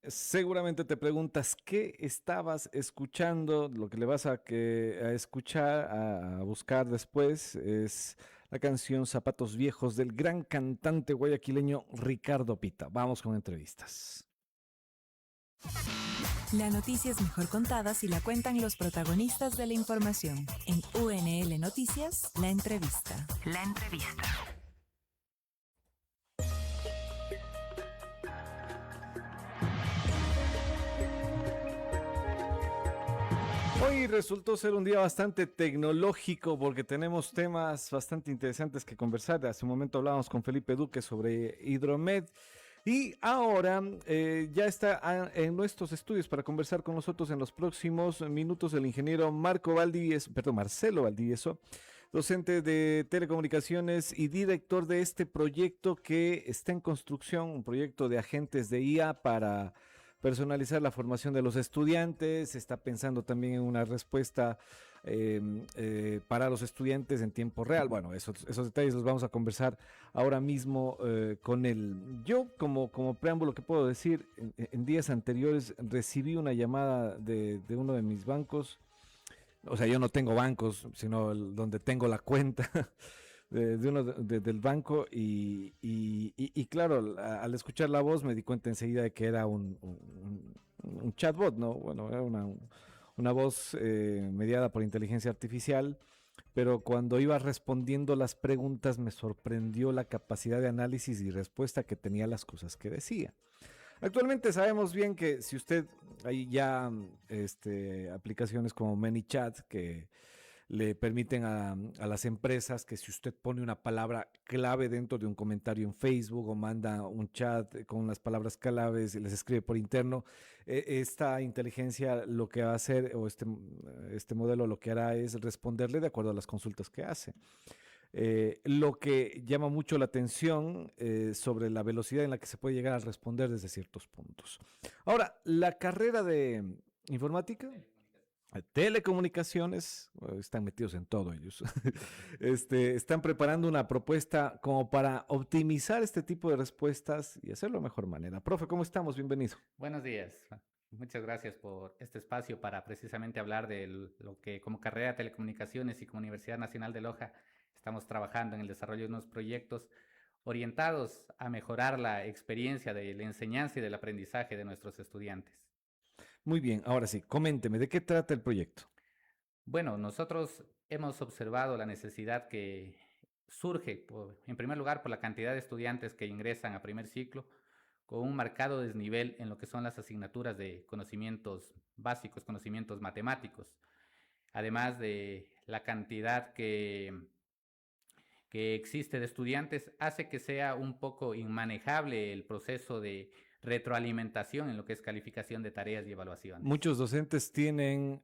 Seguramente te preguntas qué estabas escuchando. Lo que le vas a escuchar, a buscar después, es la canción Zapatos Viejos del gran cantante guayaquileño Ricardo Pita. Vamos con entrevistas. La noticia es mejor contada si la cuentan los protagonistas de la información. En UNL Noticias, la entrevista. La entrevista. Hoy resultó ser un día bastante tecnológico porque tenemos temas bastante interesantes que conversar. Hace un momento hablábamos con Felipe Duque sobre Hidromed y ahora ya está en nuestros estudios para conversar con nosotros en los próximos minutos el ingeniero Marcelo Valdivieso, docente de telecomunicaciones y director de este proyecto que está en construcción, un proyecto de agentes de IA para personalizar la formación de los estudiantes. Se está pensando también en una respuesta para los estudiantes en tiempo real. Bueno, esos detalles los vamos a conversar ahora mismo con él. Yo, como preámbulo, ¿qué puedo decir? En días anteriores recibí una llamada de uno de mis bancos. O sea, yo no tengo bancos, sino donde tengo la cuenta de uno del banco y claro, al escuchar la voz me di cuenta enseguida de que era un chatbot, ¿no? Bueno, era una voz mediada por inteligencia artificial, pero cuando iba respondiendo las preguntas me sorprendió la capacidad de análisis y respuesta que tenía a las cosas que decía. Actualmente sabemos bien que si usted hay ya aplicaciones como ManyChat que le permiten a las empresas que si usted pone una palabra clave dentro de un comentario en Facebook o manda un chat con las palabras claves y les escribe por interno, esta inteligencia lo que va a hacer o este modelo lo que hará es responderle de acuerdo a las consultas que hace. Lo que llama mucho la atención sobre la velocidad en la que se puede llegar a responder desde ciertos puntos. Ahora, la carrera de informática, telecomunicaciones, están metidos en todo ellos. Están preparando una propuesta como para optimizar este tipo de respuestas y hacerlo de mejor manera. Profe, ¿cómo estamos? Bienvenido. Buenos días. Muchas gracias por este espacio para precisamente hablar de lo que como carrera de telecomunicaciones y como Universidad Nacional de Loja estamos trabajando en el desarrollo de unos proyectos orientados a mejorar la experiencia de la enseñanza y del aprendizaje de nuestros estudiantes. Muy bien, ahora sí, coménteme, ¿de qué trata el proyecto? Bueno, nosotros hemos observado la necesidad que surge, en primer lugar, por la cantidad de estudiantes que ingresan a primer ciclo, con un marcado desnivel en lo que son las asignaturas de conocimientos básicos, conocimientos matemáticos, además de la cantidad que existe de estudiantes, hace que sea un poco inmanejable el proceso de retroalimentación en lo que es calificación de tareas y evaluaciones. Muchos docentes tienen,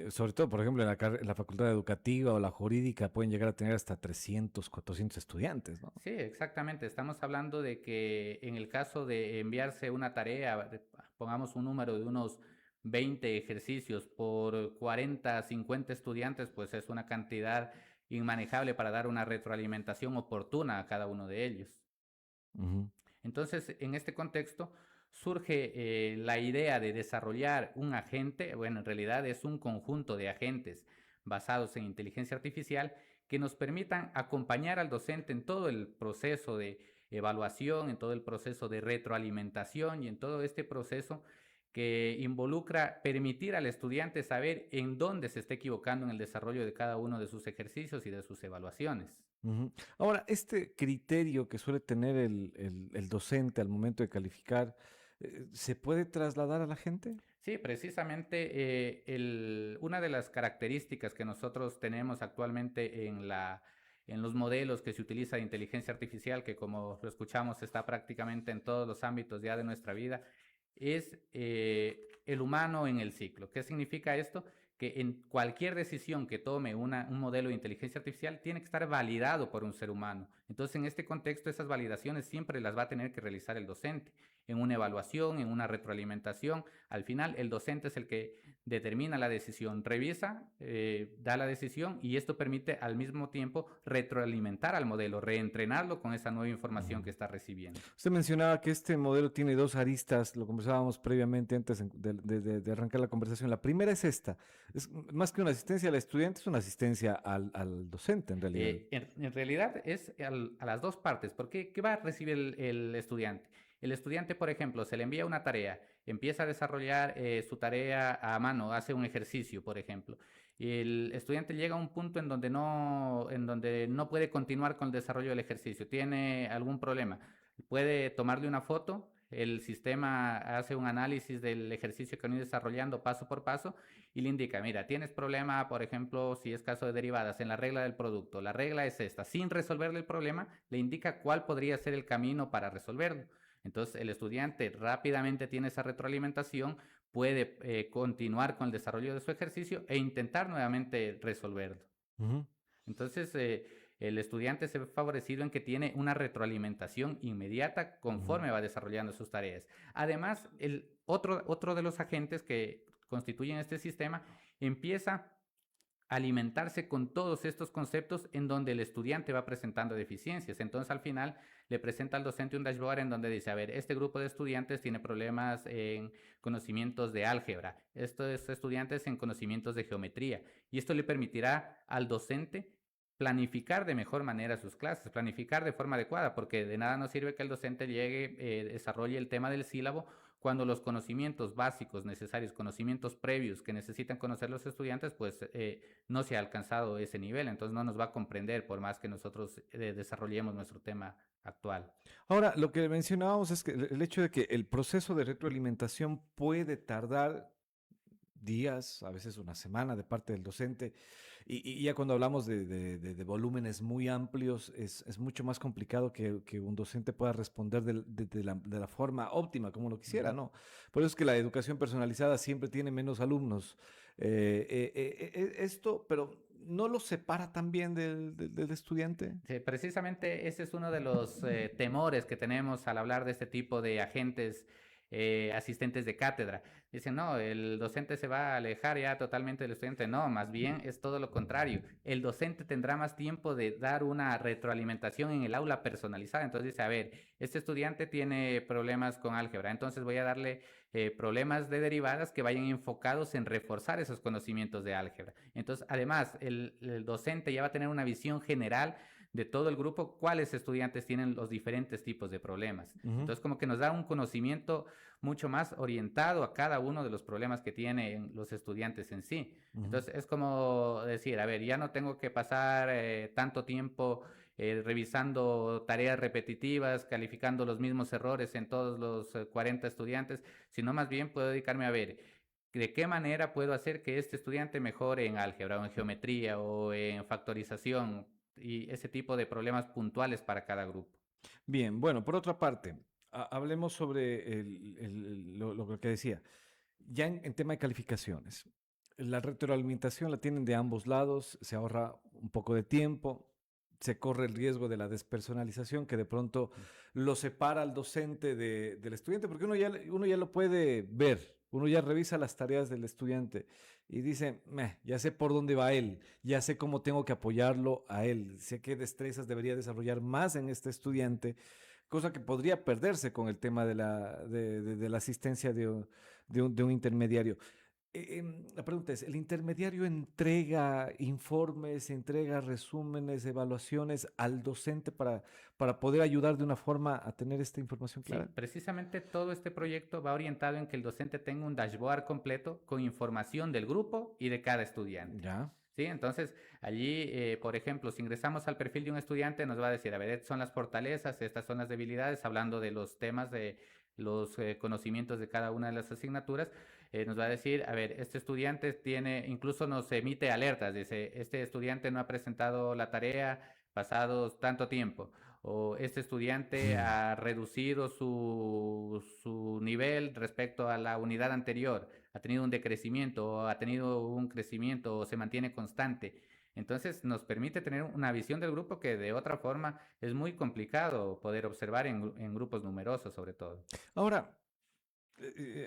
sobre todo, por ejemplo, en la facultad educativa o la jurídica, pueden llegar a tener hasta 300, 400 estudiantes, ¿no? Sí, exactamente. Estamos hablando de que en el caso de enviarse una tarea, pongamos un número de unos 20 ejercicios por 40, 50 estudiantes, pues es una cantidad inmanejable para dar una retroalimentación oportuna a cada uno de ellos. Ujú. Entonces, en este contexto, surge la idea de desarrollar un agente, bueno, en realidad es un conjunto de agentes basados en inteligencia artificial que nos permitan acompañar al docente en todo el proceso de evaluación, en todo el proceso de retroalimentación y en todo este proceso que involucra permitir al estudiante saber en dónde se está equivocando en el desarrollo de cada uno de sus ejercicios y de sus evaluaciones. Ujú. Ahora, este criterio que suele tener el docente al momento de calificar, ¿se puede trasladar a la gente? Sí, precisamente una de las características que nosotros tenemos actualmente en los modelos que se utiliza de inteligencia artificial, que como lo escuchamos está prácticamente en todos los ámbitos ya de nuestra vida, es el humano en el ciclo. ¿Qué significa esto? Que en cualquier decisión que tome un modelo de inteligencia artificial tiene que estar validado por un ser humano. Entonces, en este contexto, esas validaciones siempre las va a tener que realizar el docente en una evaluación, en una retroalimentación. Al final, el docente es el que determina la decisión, revisa, da la decisión y esto permite al mismo tiempo retroalimentar al modelo, reentrenarlo con esa nueva información que está recibiendo. Usted mencionaba que este modelo tiene dos aristas, lo conversábamos previamente antes de arrancar la conversación. La primera es esta, es más que una asistencia al estudiante, es una asistencia al docente en realidad. En realidad es a las dos partes, porque ¿qué va a recibir el estudiante? El estudiante, por ejemplo, se le envía una tarea, empieza a desarrollar su tarea a mano, hace un ejercicio, por ejemplo, y el estudiante llega a un punto en donde no puede continuar con el desarrollo del ejercicio, tiene algún problema, puede tomarle una foto, el sistema hace un análisis del ejercicio que han ido desarrollando paso por paso y le indica, mira, tienes problema, por ejemplo, si es caso de derivadas, en la regla del producto, la regla es esta, sin resolverle el problema, le indica cuál podría ser el camino para resolverlo. Entonces, el estudiante rápidamente tiene esa retroalimentación, puede continuar con el desarrollo de su ejercicio e intentar nuevamente resolverlo. Ujú. Entonces, el estudiante se ve favorecido en que tiene una retroalimentación inmediata conforme va desarrollando sus tareas. Además, otro de los agentes que constituyen este sistema empieza alimentarse con todos estos conceptos en donde el estudiante va presentando deficiencias. Entonces, al final, le presenta al docente un dashboard en donde dice, a ver, este grupo de estudiantes tiene problemas en conocimientos de álgebra, estos estudiantes en conocimientos de geometría, y esto le permitirá al docente planificar de mejor manera sus clases, planificar de forma adecuada, porque de nada nos sirve que el docente llegue, desarrolle el tema del sílabo, cuando los conocimientos básicos necesarios, conocimientos previos que necesitan conocer los estudiantes, pues no se ha alcanzado ese nivel, entonces no nos va a comprender por más que nosotros desarrollemos nuestro tema actual. Ahora, lo que mencionábamos es que el hecho de que el proceso de retroalimentación puede tardar días, a veces una semana de parte del docente, y ya cuando hablamos de volúmenes muy amplios, es mucho más complicado que un docente pueda responder de la forma óptima, como lo quisiera, ¿no? Por eso es que la educación personalizada siempre tiene menos alumnos. Esto, pero ¿no lo separa también del estudiante? Sí, precisamente ese es uno de los temores que tenemos al hablar de este tipo de agentes asistentes de cátedra. Dicen, no, el docente se va a alejar ya totalmente del estudiante. No, más bien es todo lo contrario. El docente tendrá más tiempo de dar una retroalimentación en el aula personalizada. Entonces dice, a ver, este estudiante tiene problemas con álgebra, entonces voy a darle problemas de derivadas que vayan enfocados en reforzar esos conocimientos de álgebra. Entonces, además, el docente ya va a tener una visión general de todo el grupo, cuáles estudiantes tienen los diferentes tipos de problemas. Entonces, como que nos da un conocimiento mucho más orientado a cada uno de los problemas que tienen los estudiantes en sí. Entonces, es como decir, a ver, ya no tengo que pasar tanto tiempo revisando tareas repetitivas, calificando los mismos errores en todos los 40 estudiantes, sino más bien puedo dedicarme a ver de qué manera puedo hacer que este estudiante mejore en álgebra o en geometría o en factorización y ese tipo de problemas puntuales para cada grupo. Bien, bueno, por otra parte, hablemos sobre lo que decía. Ya en tema de calificaciones, la retroalimentación la tienen de ambos lados, se ahorra un poco de tiempo, se corre el riesgo de la despersonalización que de pronto lo separa al docente del estudiante, porque uno ya lo puede ver, uno ya revisa las tareas del estudiante y dice, ya sé por dónde va él, ya sé cómo tengo que apoyarlo a él, sé qué destrezas debería desarrollar más en este estudiante, cosa que podría perderse con el tema de la asistencia de un intermediario. La pregunta es, ¿el intermediario entrega informes, entrega resúmenes, evaluaciones al docente para poder ayudar de una forma a tener esta información Sí, clara? precisamente todo este proyecto va orientado en que el docente tenga un dashboard completo con información del grupo y de cada estudiante. Ya. Sí, entonces allí, por ejemplo, si ingresamos al perfil de un estudiante, nos va a decir, a ver, estas son las fortalezas, estas son las debilidades, hablando de los temas de los conocimientos de cada una de las asignaturas, nos va a decir, a ver, este estudiante tiene, incluso nos emite alertas, dice, este estudiante no ha presentado la tarea pasado tanto tiempo, o este estudiante ha reducido su nivel respecto a la unidad anterior, ha tenido un decrecimiento, o ha tenido un crecimiento, o se mantiene constante. Entonces nos permite tener una visión del grupo que de otra forma es muy complicado poder observar en grupos numerosos sobre todo. Ahora,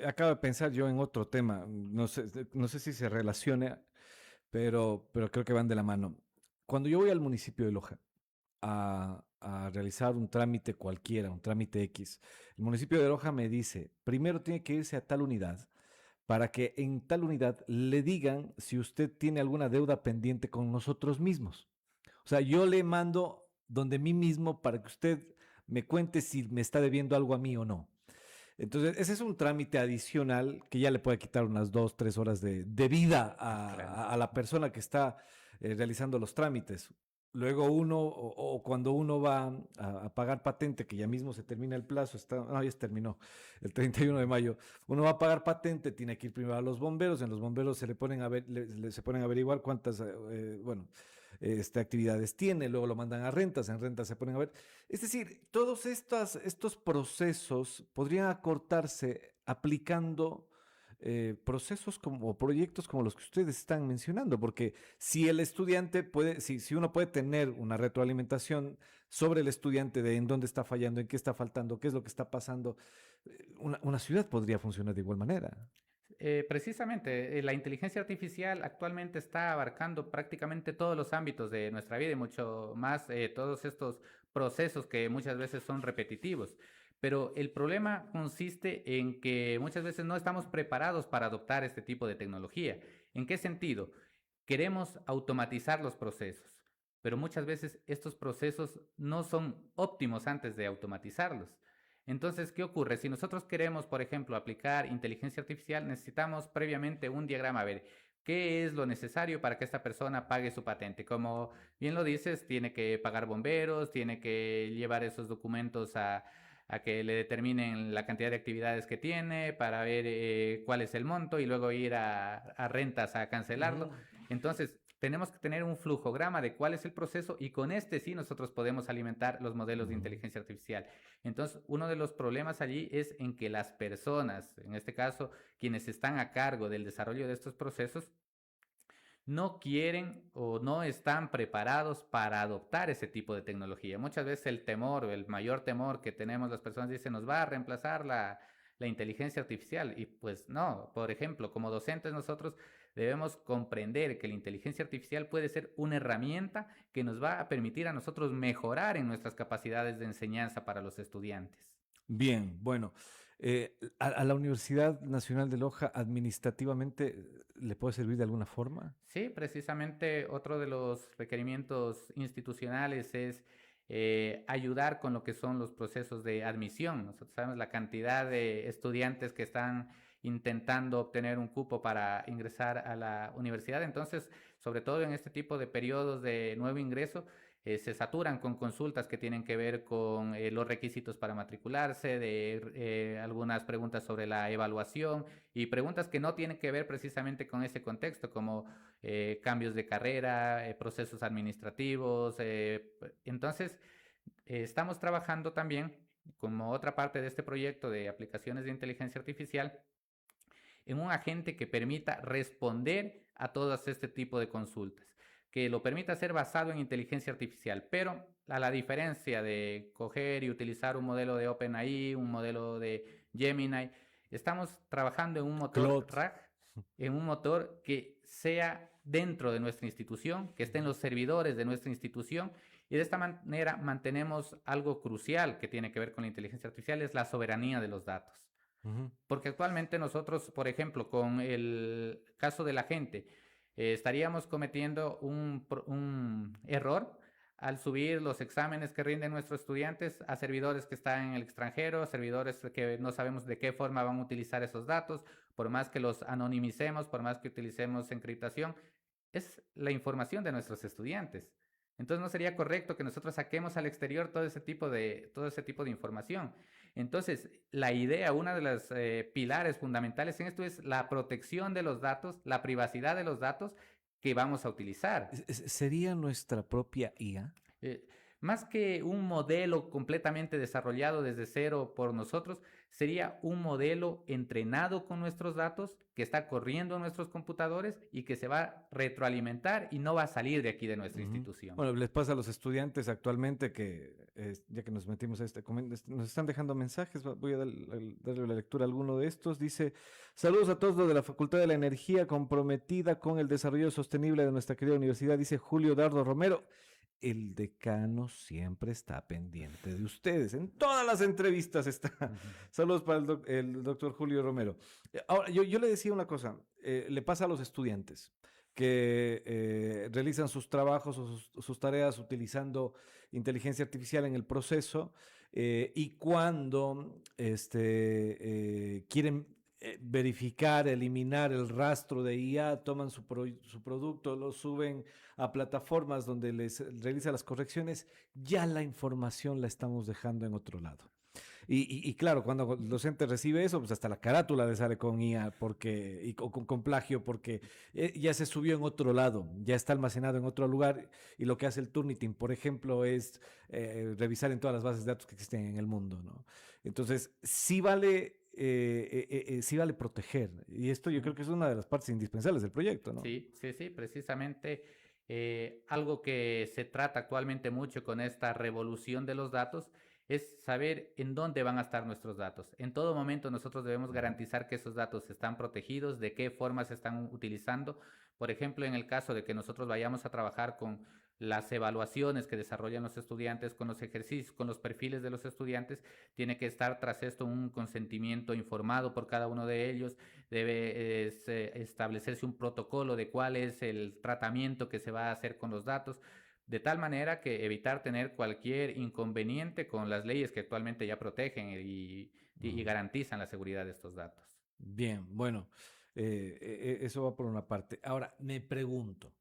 acabo de pensar yo en otro tema, no sé si se relaciona, pero creo que van de la mano. Cuando yo voy al municipio de Loja a realizar un trámite cualquiera, un trámite X, el municipio de Loja me dice, primero tiene que irse a tal unidad para que en tal unidad le digan si usted tiene alguna deuda pendiente con nosotros mismos. O sea, yo le mando donde mí mismo para que usted me cuente si me está debiendo algo a mí o no. Entonces, ese es un trámite adicional que ya le puede quitar unas 2, 3 horas de vida Claro. a la persona que está realizando los trámites. Luego uno, o cuando uno va a pagar patente, que ya mismo se termina el plazo, no, ya se terminó, el 31 de mayo, uno va a pagar patente, tiene que ir primero a los bomberos, en los bomberos se le ponen a ver, se ponen a averiguar cuántas, bueno, actividades tiene, luego lo mandan a rentas, en rentas se ponen a ver. Es decir, todos estos procesos podrían acortarse aplicando procesos o proyectos como los que ustedes están mencionando, porque si el estudiante puede, si uno puede tener una retroalimentación sobre el estudiante de en dónde está fallando, en qué está faltando, qué es lo que está pasando, una ciudad podría funcionar de igual manera. Precisamente, la inteligencia artificial actualmente está abarcando prácticamente todos los ámbitos de nuestra vida y mucho más todos estos procesos que muchas veces son repetitivos. Pero el problema consiste en que muchas veces no estamos preparados para adoptar este tipo de tecnología. ¿En qué sentido? Queremos automatizar los procesos, pero muchas veces estos procesos no son óptimos antes de automatizarlos. Entonces, ¿qué ocurre? Si nosotros queremos, por ejemplo, aplicar inteligencia artificial, necesitamos previamente un diagrama. A ver, ¿qué es lo necesario para que esta persona pague su patente? Como bien lo dices, tiene que pagar bomberos, tiene que llevar esos documentos a que le determinen la cantidad de actividades que tiene para ver cuál es el monto y luego ir a rentas a cancelarlo. Entonces, tenemos que tener un flujograma de cuál es el proceso y con este sí nosotros podemos alimentar los modelos de inteligencia artificial. Entonces, uno de los problemas allí es en que las personas, en este caso, quienes están a cargo del desarrollo de estos procesos, no quieren o no están preparados para adoptar ese tipo de tecnología. Muchas veces el temor o el mayor temor que tenemos las personas dicen nos va a reemplazar la inteligencia artificial y pues no, por ejemplo, como docentes nosotros debemos comprender que la inteligencia artificial puede ser una herramienta que nos va a permitir a nosotros mejorar en nuestras capacidades de enseñanza para los estudiantes. Bien, bueno, a la Universidad Nacional de Loja administrativamente le puede servir de alguna forma. Sí, precisamente otro de los requerimientos institucionales es ayudar con lo que son los procesos de admisión. Nosotros sabemos la cantidad de estudiantes que están intentando obtener un cupo para ingresar a la universidad. Entonces, sobre todo en este tipo de periodos de nuevo ingreso, se saturan con consultas que tienen que ver con los requisitos para matricularse, de algunas preguntas sobre la evaluación y preguntas que no tienen que ver precisamente con ese contexto, como cambios de carrera, procesos administrativos. Entonces, estamos trabajando también como otra parte de este proyecto de aplicaciones de inteligencia artificial en un agente que permita responder a todas este tipo de consultas, que lo permita ser basado en inteligencia artificial, pero a la diferencia de coger y utilizar un modelo de OpenAI, un modelo de Gemini, estamos trabajando en un motor Claude. RAG, en un motor que sea dentro de nuestra institución, que esté en los servidores de nuestra institución, y de esta manera mantenemos algo crucial que tiene que ver con la inteligencia artificial, es la soberanía de los datos. Ujú. Porque actualmente nosotros, por ejemplo, con el caso de la gente, estaríamos cometiendo un error al subir los exámenes que rinden nuestros estudiantes a servidores que están en el extranjero, servidores que no sabemos de qué forma van a utilizar esos datos, por más que los anonimicemos, por más que utilicemos encriptación, es la información de nuestros estudiantes. Entonces no sería correcto que nosotros saquemos al exterior todo ese tipo de información. Entonces, la idea, una de los pilares fundamentales en esto es la protección de los datos, la privacidad de los datos que vamos a utilizar. ¿Sería nuestra propia IA? Eh, Más que un modelo completamente desarrollado desde cero por nosotros, sería un modelo entrenado con nuestros datos que está corriendo en nuestros computadores y que se va a retroalimentar y no va a salir de aquí de nuestra Ujú. institución. Bueno, les pasa a los estudiantes actualmente que, ya que nos metimos a nos están dejando mensajes, voy a darle la lectura a alguno de estos. Dice, saludos a todos los de la Facultad de la Energía comprometida con el desarrollo sostenible de nuestra querida universidad, dice Julio Dardo Romero. El decano siempre está pendiente de ustedes. En todas las entrevistas está. Ujú. Saludos para el doctor Julio Romero. Ahora, yo le decía una cosa, le pasa a los estudiantes que realizan sus trabajos o sus tareas utilizando inteligencia artificial en el proceso y cuando quieren verificar, eliminar el rastro de IA, toman su producto, lo suben a plataformas donde les realiza las correcciones, ya la información la estamos dejando en otro lado. Y claro, cuando el docente recibe eso, pues hasta la carátula le sale con IA con plagio, porque ya se subió en otro lado, ya está almacenado en otro lugar, y lo que hace el Turnitin, por ejemplo, es revisar en todas las bases de datos que existen en el mundo, ¿no? Entonces, sí vale proteger, y esto yo creo que es una de las partes indispensables del proyecto, ¿no? Sí, sí, sí, precisamente algo que se trata actualmente mucho con esta revolución de los datos es saber en dónde van a estar nuestros datos. En todo momento nosotros debemos garantizar que esos datos están protegidos, de qué forma se están utilizando. Por ejemplo, en el caso de que nosotros vayamos a trabajar con las evaluaciones que desarrollan los estudiantes, con los ejercicios, con los perfiles de los estudiantes, tiene que estar tras esto un consentimiento informado por cada uno de ellos. Debe establecerse un protocolo de cuál es el tratamiento que se va a hacer con los datos, de tal manera que evitar tener cualquier inconveniente con las leyes que actualmente ya protegen y garantizan la seguridad de estos datos. Bien, bueno, eso va por una parte. Ahora, me pregunto,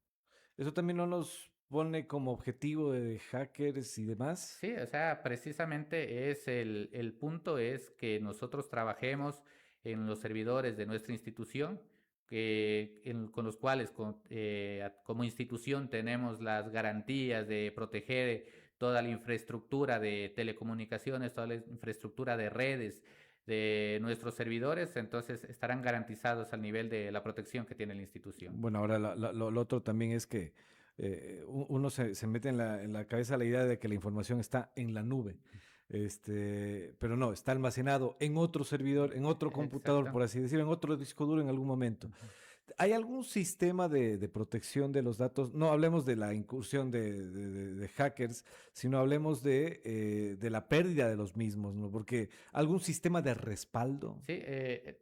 ¿eso también no nos pone como objetivo de hackers y demás? Sí, o sea, precisamente es el punto es que nosotros trabajemos en los servidores de nuestra institución, con los cuales como institución tenemos las garantías de proteger toda la infraestructura de telecomunicaciones, toda la infraestructura de redes de nuestros servidores, entonces estarán garantizados al nivel de la protección que tiene la institución. Bueno, ahora lo otro también es que uno se mete en la cabeza la idea de que la información está en la nube. Pero no, está almacenado en otro servidor, en otro computador, Exacto. por así decirlo, en otro disco duro en algún momento. Ujú. ¿Hay algún sistema de protección de los datos? No hablemos de la incursión de hackers, sino hablemos de la pérdida de los mismos, ¿no? Porque algún sistema de respaldo. Sí,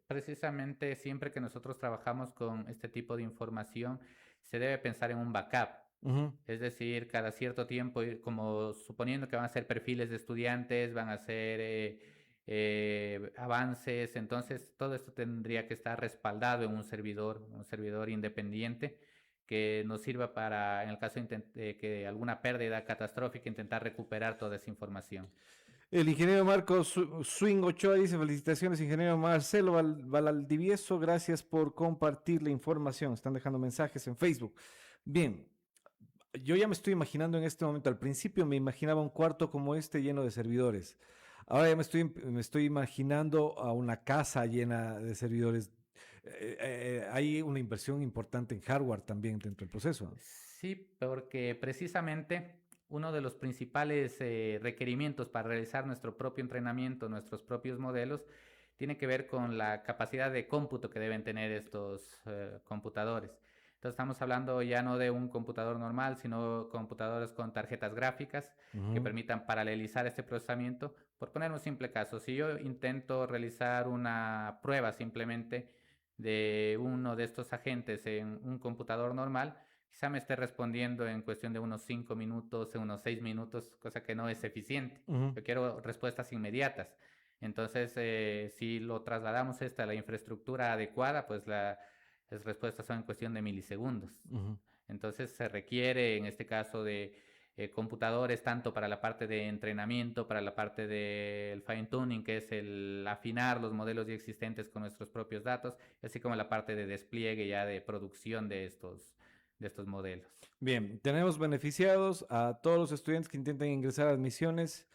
precisamente siempre que nosotros trabajamos con este tipo de información, se debe pensar en un backup. Ujú. Es decir, cada cierto tiempo, como suponiendo que van a ser perfiles de estudiantes, van a ser avances, entonces todo esto tendría que estar respaldado en un servidor independiente que nos sirva para, en el caso de que alguna pérdida catastrófica, intentar recuperar toda esa información. El ingeniero Marcos Swing Ochoa dice: felicitaciones, ingeniero Marcelo Valdivieso, gracias por compartir la información. Están dejando mensajes en Facebook. Bien, yo ya me estoy imaginando en este momento, al principio me imaginaba un cuarto como este lleno de servidores. Ahora ya me estoy imaginando a una casa llena de servidores. Hay una inversión importante en hardware también dentro del proceso. Sí, porque precisamente uno de los principales requerimientos para realizar nuestro propio entrenamiento, nuestros propios modelos, tiene que ver con la capacidad de cómputo que deben tener estos computadores. Entonces estamos hablando ya no de un computador normal, sino computadores con tarjetas gráficas que Ujú. permitan paralelizar este procesamiento. Por poner un simple caso, si yo intento realizar una prueba simplemente de uno de estos agentes en un computador normal, quizá me esté respondiendo en cuestión de unos 5 minutos, en unos 6 minutos, cosa que no es eficiente. Ujú. Yo quiero respuestas inmediatas. Entonces, si lo trasladamos a la infraestructura adecuada, pues las respuestas son en cuestión de milisegundos. Ujú. Entonces, se requiere en este caso de computadores tanto para la parte de entrenamiento, para la parte del fine tuning, que es el afinar los modelos ya existentes con nuestros propios datos, así como la parte de despliegue ya de producción de estos estos modelos. Bien, tenemos beneficiados a todos los estudiantes que intentan ingresar a admisiones,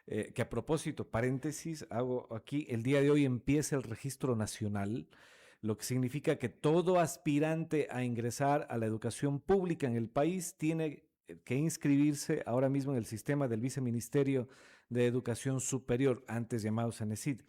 que a propósito, paréntesis, hago aquí, el día de hoy empieza el registro nacional, lo que significa que todo aspirante a ingresar a la educación pública en el país tiene que inscribirse ahora mismo en el sistema del Viceministerio de Educación Superior, antes llamado CENESID.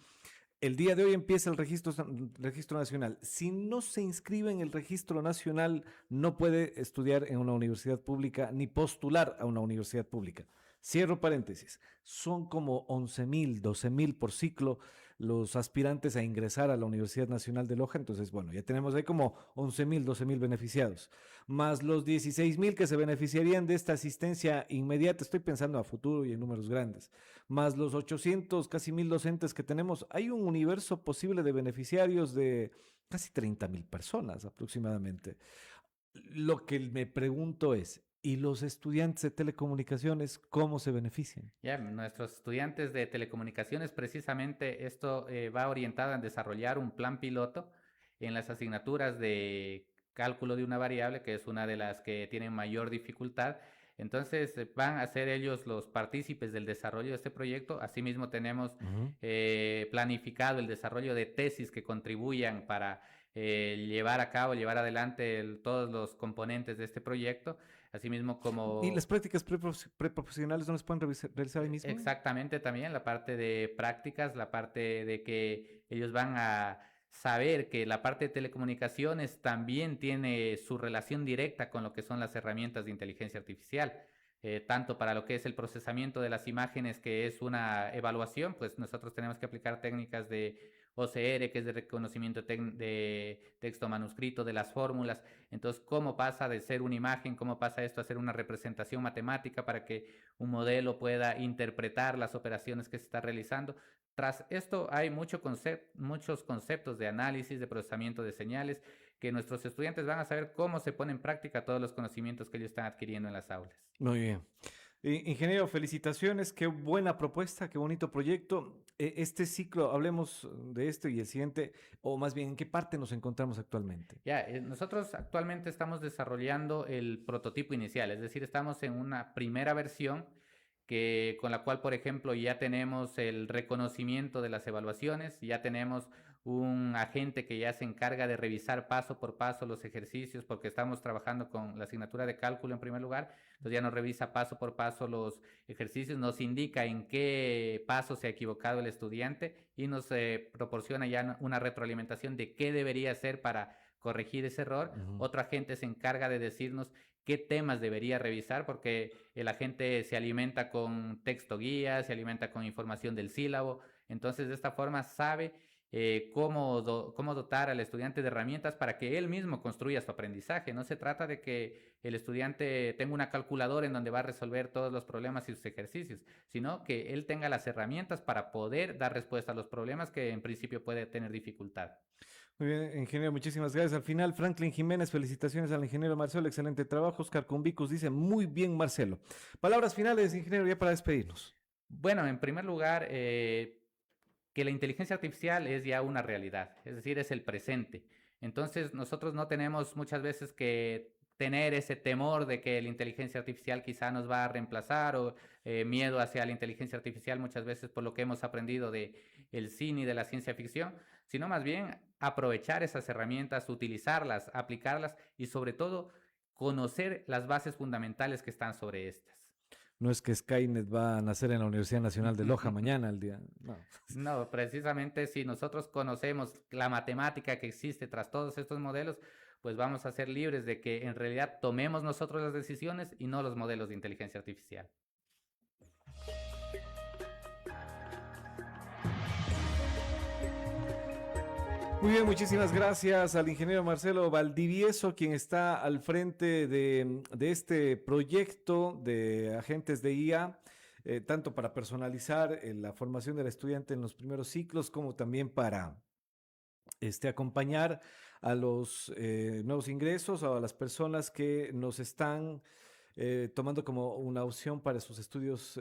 El día de hoy empieza el registro nacional. Si no se inscribe en el registro nacional, no puede estudiar en una universidad pública ni postular a una universidad pública. Cierro paréntesis. Son como 11,000, 12,000 por ciclo los aspirantes a ingresar a la Universidad Nacional de Loja. Entonces, bueno, ya tenemos ahí como 11,000, 12,000 beneficiados. Más los 16,000 que se beneficiarían de esta asistencia inmediata. Estoy pensando a futuro y en números grandes. Más los 800, casi 1,000 docentes que tenemos. Hay un universo posible de beneficiarios de casi 30,000 personas aproximadamente. Lo que me pregunto es, ¿y los estudiantes de telecomunicaciones cómo se benefician? Ya, nuestros estudiantes de telecomunicaciones, precisamente esto va orientado en desarrollar un plan piloto en las asignaturas de cálculo de una variable, que es una de las que tienen mayor dificultad. Entonces van a ser ellos los partícipes del desarrollo de este proyecto. Asimismo tenemos planificado el desarrollo de tesis que contribuyan para llevar a cabo, llevar adelante todos los componentes de este proyecto. Asimismo como... ¿Y las prácticas preprofesionales no las pueden realizar ahí mismo? Exactamente, también la parte de prácticas, la parte de que ellos van a saber que la parte de telecomunicaciones también tiene su relación directa con lo que son las herramientas de inteligencia artificial. Tanto para lo que es el procesamiento de las imágenes, que es una evaluación, pues nosotros tenemos que aplicar técnicas de OCR, que es de reconocimiento de texto manuscrito, de las fórmulas. Entonces, ¿cómo pasa de ser una imagen, cómo pasa esto a ser una representación matemática para que un modelo pueda interpretar las operaciones que se está realizando? Tras esto hay muchos conceptos de análisis, de procesamiento de señales, que nuestros estudiantes van a saber cómo se pone en práctica todos los conocimientos que ellos están adquiriendo en las aulas. Muy bien. Ingeniero, felicitaciones, qué buena propuesta, qué bonito proyecto. Este ciclo, hablemos de esto y el siguiente, o más bien, ¿en qué parte nos encontramos actualmente? Ya, nosotros actualmente estamos desarrollando el prototipo inicial, es decir, estamos en una primera versión con la cual, por ejemplo, ya tenemos el reconocimiento de las evaluaciones, ya tenemos un agente que ya se encarga de revisar paso por paso los ejercicios, porque estamos trabajando con la asignatura de cálculo en primer lugar, entonces ya nos revisa paso por paso los ejercicios, nos indica en qué paso se ha equivocado el estudiante y nos proporciona ya una retroalimentación de qué debería hacer para corregir ese error. Otro agente se encarga de decirnos qué temas debería revisar, porque el agente se alimenta con texto guía, se alimenta con información del sílabo, entonces de esta forma sabe cómo dotar al estudiante de herramientas para que él mismo construya su aprendizaje. No se trata de que el estudiante tenga una calculadora en donde va a resolver todos los problemas y sus ejercicios, sino que él tenga las herramientas para poder dar respuesta a los problemas que en principio puede tener dificultad. Muy bien, ingeniero, muchísimas gracias. Al final, Franklin Jiménez, felicitaciones al ingeniero Marcelo, excelente trabajo. Oscar Cumbicus dice, muy bien, Marcelo. Palabras finales, ingeniero, ya para despedirnos. Bueno, en primer lugar, que la inteligencia artificial es ya una realidad, es decir, es el presente. Entonces, nosotros no tenemos muchas veces que tener ese temor de que la inteligencia artificial quizá nos va a reemplazar o miedo hacia la inteligencia artificial muchas veces por lo que hemos aprendido de el cine y de la ciencia ficción, sino más bien aprovechar esas herramientas, utilizarlas, aplicarlas y sobre todo conocer las bases fundamentales que están sobre estas. No es que Skynet va a nacer en la Universidad Nacional de Loja mañana al día. No. No, precisamente si nosotros conocemos la matemática que existe tras todos estos modelos, pues vamos a ser libres de que en realidad tomemos nosotros las decisiones y no los modelos de inteligencia artificial. Muy bien, muchísimas gracias al ingeniero Marcelo Valdivieso, quien está al frente de este proyecto de agentes de IA, tanto para personalizar la formación del estudiante en los primeros ciclos, como también para acompañar a los nuevos ingresos o a las personas que nos están tomando como una opción para sus estudios,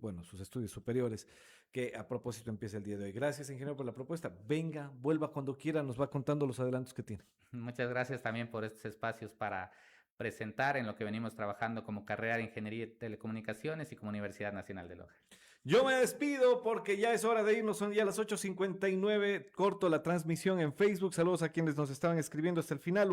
bueno, sus estudios superiores, que a propósito empieza el día de hoy. Gracias, ingeniero, por la propuesta. Venga, vuelva cuando quiera, nos va contando los adelantos que tiene. Muchas gracias también por estos espacios para presentar en lo que venimos trabajando como carrera de Ingeniería de Telecomunicaciones y como Universidad Nacional de Loja. Yo me despido porque ya es hora de irnos, son ya las 8:59. Corto la transmisión en Facebook. Saludos a quienes nos estaban escribiendo hasta el final.